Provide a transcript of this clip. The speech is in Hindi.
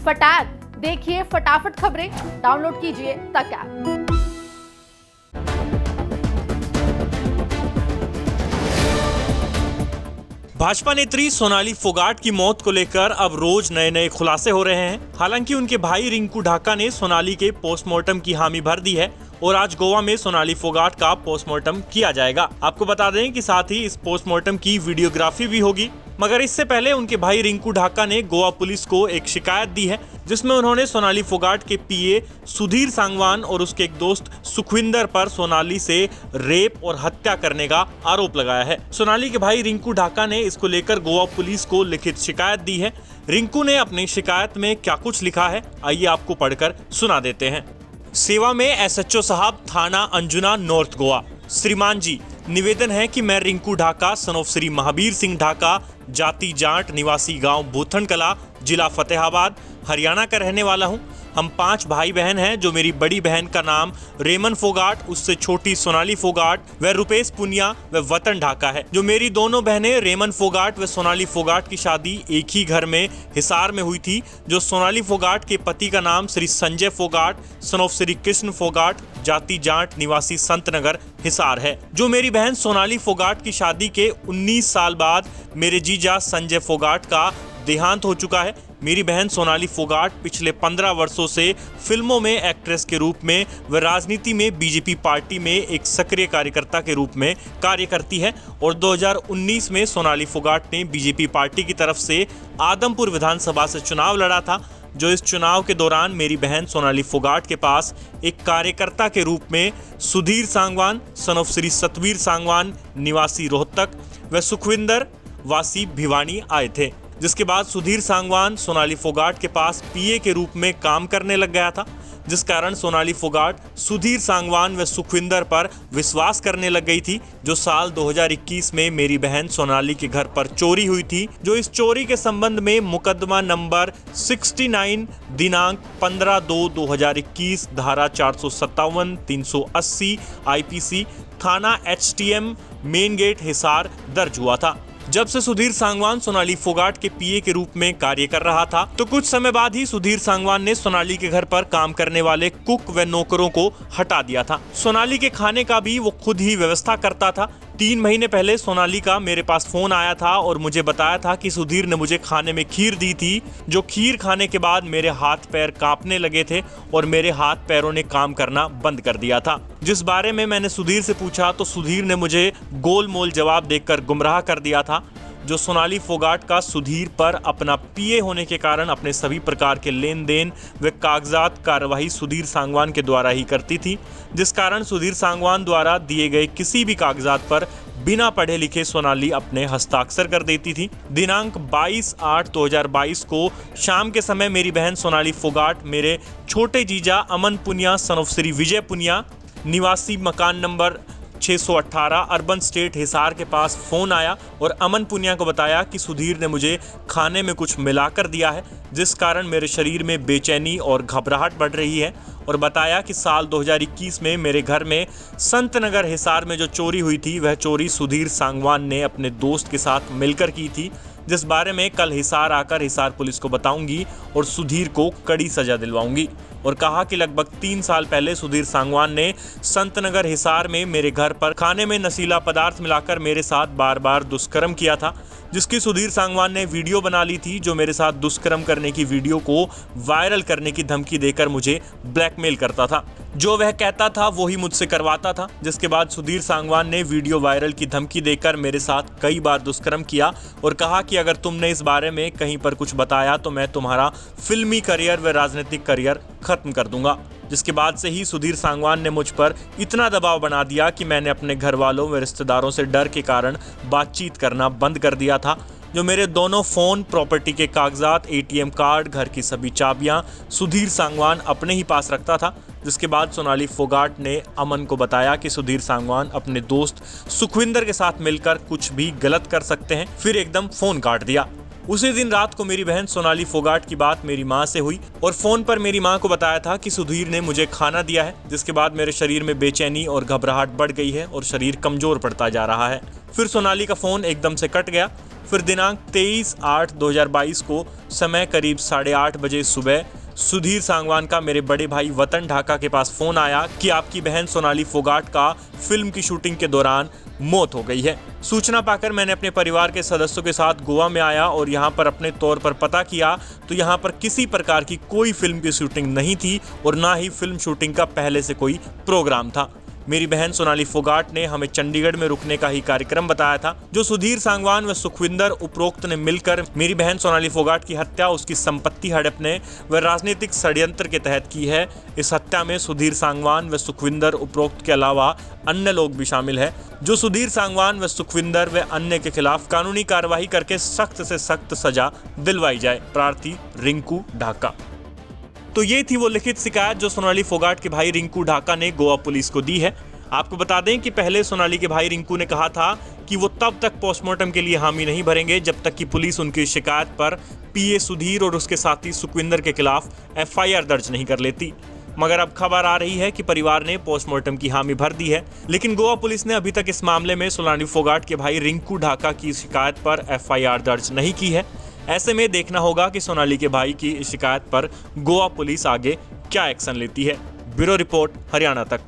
फटाक देखिए फटाफट खबरें, डाउनलोड कीजिए तक ऐप। भाजपा नेत्री सोनाली फोगाट की मौत को लेकर अब रोज नए नए खुलासे हो रहे हैं। हालांकि उनके भाई रिंकू ढाका ने सोनाली के पोस्टमार्टम की हामी भर दी है और आज गोवा में सोनाली फोगाट का पोस्टमार्टम किया जाएगा। आपको बता दें कि साथ ही इस पोस्टमार्टम की वीडियोग्राफी भी होगी। मगर इससे पहले उनके भाई रिंकू ढाका ने गोवा पुलिस को एक शिकायत दी है, जिसमें उन्होंने सोनाली फोगाट के पीए सुधीर सांगवान और उसके एक दोस्त सुखविंदर पर सोनाली से रेप और हत्या करने का आरोप लगाया है। सोनाली के भाई रिंकू ढाका ने इसको लेकर गोवा पुलिस को लिखित शिकायत दी है। रिंकू ने अपनी शिकायत में क्या कुछ लिखा है, आइए आपको पढ़कर सुना देते हैं। सेवा में एसएचओ साहब, थाना अंजुना, नॉर्थ गोवा। श्रीमान जी, निवेदन है कि मैं रिंकू ढाका सन ऑफ श्री महावीर सिंह ढाका, जाति जाट, निवासी गांव भूथन कला, जिला फतेहाबाद, हरियाणा का रहने वाला हूं। हम 5 भाई बहन हैं। जो मेरी बड़ी बहन का नाम रेमन फोगाट, उससे छोटी सोनाली फोगाट व रुपेश पुनिया व वतन ढाका है। जो मेरी दोनों बहनें रेमन फोगाट व सोनाली फोगाट की शादी एक ही घर में हिसार में हुई थी। जो सोनाली फोगाट के पति का नाम श्री संजय फोगाट सन ऑफ श्री कृष्ण फोगाट, जाति जाट, निवासी संतनगर, हिसार है। जो मेरी बहन सोनाली फोगाट की शादी के 19 साल बाद मेरे जीजा संजय फोगाट का देहांत हो चुका है। मेरी बहन सोनाली फोगाट पिछले 15 वर्षों से फिल्मों में एक्ट्रेस के रूप में व राजनीति में बीजेपी पार्टी में एक सक्रिय कार्यकर्ता के रूप में कार्य करती है और 2019 में सोनाली फोगाट ने बीजेपी पार्टी की तरफ से आदमपुर विधानसभा से चुनाव लड़ा था। जो इस चुनाव के दौरान मेरी बहन सोनाली फोगाट के पास एक कार्यकर्ता के रूप में सुधीर सांगवान सन ऑफ श्री सतवीर सांगवान, निवासी रोहतक व सुखविंदर वासी भिवानी आए थे। जिसके बाद सुधीर सांगवान सोनाली फोगाट के पास पीए के रूप में काम करने लग गया था, जिस कारण सोनाली फोगाट सुधीर सांगवान व सुखविंदर पर विश्वास करने लग गई थी। जो साल 2021 में मेरी बहन सोनाली के घर पर चोरी हुई थी। जो इस चोरी के संबंध में मुकदमा नंबर 69 दिनांक 15/2/2021 धारा 457 380 IPC थाना HTM मेन गेट हिसार दर्ज हुआ था। जब से सुधीर सांगवान सोनाली फोगाट के पीए के रूप में कार्य कर रहा था, तो कुछ समय बाद ही सुधीर सांगवान ने सोनाली के घर पर काम करने वाले कुक व नौकरों को हटा दिया था। सोनाली के खाने का भी वो खुद ही व्यवस्था करता था। 3 महीने पहले सोनाली का मेरे पास फोन आया था और मुझे बताया था कि सुधीर ने मुझे खाने में खीर दी थी। जो खीर खाने के बाद मेरे हाथ पैर कांपने लगे थे और मेरे हाथ पैरों ने काम करना बंद कर दिया था। जिस बारे में मैंने सुधीर से पूछा तो सुधीर ने मुझे गोलमोल जवाब देकर गुमराह कर दिया था। जो सोनाली फोगाट का सुधीर पर अपना पीए होने के कारण अपने सभी प्रकार के लेन देन व कागजात कार्रवाई सुधीर सांगवान के द्वारा ही करती थी, जिस कारण सुधीर सांगवान द्वारा दिए गए किसी भी कागजात पर बिना पढ़े लिखे सोनाली अपने हस्ताक्षर कर देती थी। दिनांक 22/8/2022 को शाम के समय मेरी बहन सोनाली फोगाट मेरे छोटे जीजा अमन पुनिया सन ऑफ श्री विजय पुनिया, निवासी मकान नंबर 618 अर्बन स्टेट हिसार के पास फोन आया और अमन पुनिया को बताया कि सुधीर ने मुझे खाने में कुछ मिलाकर दिया है, जिस कारण मेरे शरीर में बेचैनी और घबराहट बढ़ रही है। और बताया कि साल 2021 में मेरे घर में संतनगर हिसार में जो चोरी हुई थी, वह चोरी सुधीर सांगवान ने अपने दोस्त के साथ मिलकर की थी, जिस बारे में कल हिसार आकर हिसार पुलिस को बताऊंगी और सुधीर को कड़ी सजा दिलवाऊंगी। और कहा कि लगभग 3 साल पहले सुधीर सांगवान ने संतनगर हिसार में मेरे घर पर खाने में नशीला पदार्थ मिलाकर मेरे साथ बार बार दुष्कर्म किया था, जिसकी सुधीर सांगवान ने वीडियो बना ली थी। जो मेरे साथ दुष्कर्म करने की वीडियो को वायरल करने की धमकी देकर मुझे ब्लैकमेल करता था। जो वह कहता था वो ही मुझसे करवाता था। जिसके बाद सुधीर सांगवान ने वीडियो वायरल की धमकी देकर मेरे साथ कई बार दुष्कर्म किया और कहा कि अगर तुमने इस बारे में कहीं पर कुछ बताया तो मैं तुम्हारा फिल्मी करियर व राजनीतिक करियर खत्म कर दूंगा। जिसके बाद से ही सुधीर सांगवान ने मुझ पर इतना दबाव बना दिया कि मैंने अपने घर वालों व रिश्तेदारों से डर के कारण बातचीत करना बंद कर दिया था। जो मेरे दोनों फ़ोन, प्रॉपर्टी के कागजात, ATM कार्ड, घर की सभी चाबियां सुधीर सांगवान अपने ही पास रखता था। जिसके बाद सोनाली फोगाट ने अमन को बताया कि सुधीर सांगवान अपने दोस्त सुखविंदर के साथ मिलकर कुछ भी गलत कर सकते हैं, फिर एकदम फ़ोन काट दिया। उसी दिन रात को मेरी बहन सोनाली फोगाट की बात मेरी माँ से हुई और फोन पर मेरी माँ को बताया था कि सुधीर ने मुझे खाना दिया है, जिसके बाद मेरे शरीर में बेचैनी और घबराहट बढ़ गई है और शरीर कमजोर पड़ता जा रहा है। फिर सोनाली का फोन एकदम से कट गया। फिर दिनांक 23/8/2022 को समय करीब 8:30 बजे सुबह सुधीर सांगवान का मेरे बड़े भाई वतन ढाका के पास फोन आया कि आपकी बहन सोनाली फोगाट का फिल्म की शूटिंग के दौरान मौत हो गई है। सूचना पाकर मैंने अपने परिवार के सदस्यों के साथ गोवा में आया और यहाँ पर अपने तौर पर पता किया तो यहाँ पर किसी प्रकार की कोई फिल्म की शूटिंग नहीं थी और ना ही फिल्म शूटिंग का पहले से कोई प्रोग्राम था। मेरी बहन सोनाली फोगाट ने हमें चंडीगढ़ में रुकने का ही कार्यक्रम बताया था, जो सुधीर सांगवान व सुखविंदर उपरोक्त ने मिलकर मेरी बहन सोनाली फोगाट की हत्या, उसकी संपत्ति हड़पने व राजनीतिक षड्यंत्र के तहत की है। इस हत्या में सुधीर सांगवान व सुखविंदर उपरोक्त के अलावा अन्य लोग भी शामिल है, जो सुधीर सांगवान व सुखविंदर व अन्य के खिलाफ कानूनी कार्रवाई करके सख्त से सख्त सजा दिलवाई जाए। प्रार्थी रिंकू ढाका। तो ये थी वो लिखित शिकायत जो सोनाली फोगाट के भाई रिंकू ढाका ने गोवा पुलिस को दी है। आपको बता दें कि पहले सोनाली के भाई रिंकू ने कहा था कि वो तब तक पोस्टमार्टम के लिए हामी नहीं भरेंगे जब तक कि पुलिस उनकी शिकायत पर पीए सुधीर और उसके साथी सुखविंदर के खिलाफ एफआईआर दर्ज नहीं कर लेती। मगर अब खबर आ रही है कि परिवार ने पोस्टमार्टम की हामी भर दी है, लेकिन गोवा पुलिस ने अभी तक इस मामले में सोनाली फोगाट के भाई रिंकू ढाका की शिकायत पर एफआईआर दर्ज नहीं की है। ऐसे में देखना होगा कि सोनाली के भाई की शिकायत पर गोवा पुलिस आगे क्या एक्शन लेती है। ब्यूरो रिपोर्ट, हरियाणा तक।